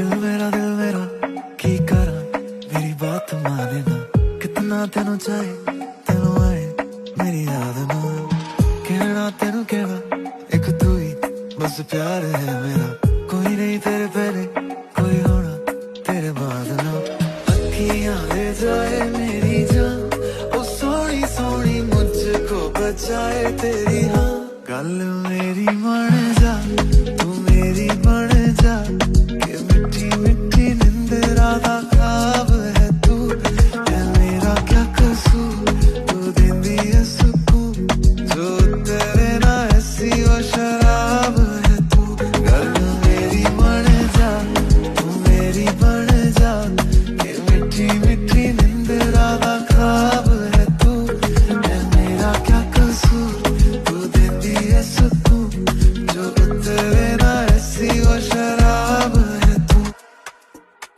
दिल मेरा की करा मेरी बात माने ना कितना तेनू चाहे तेनू आए मेरी याद ना कहना तेनू कहना एक तू ही बस प्यार है मेरा कोई नहीं तेरे पहले कोई होना तेरे बाद ना अखियां ले जाए मेरी जान ओ सोनी सोनी मुझको बचाए तेरी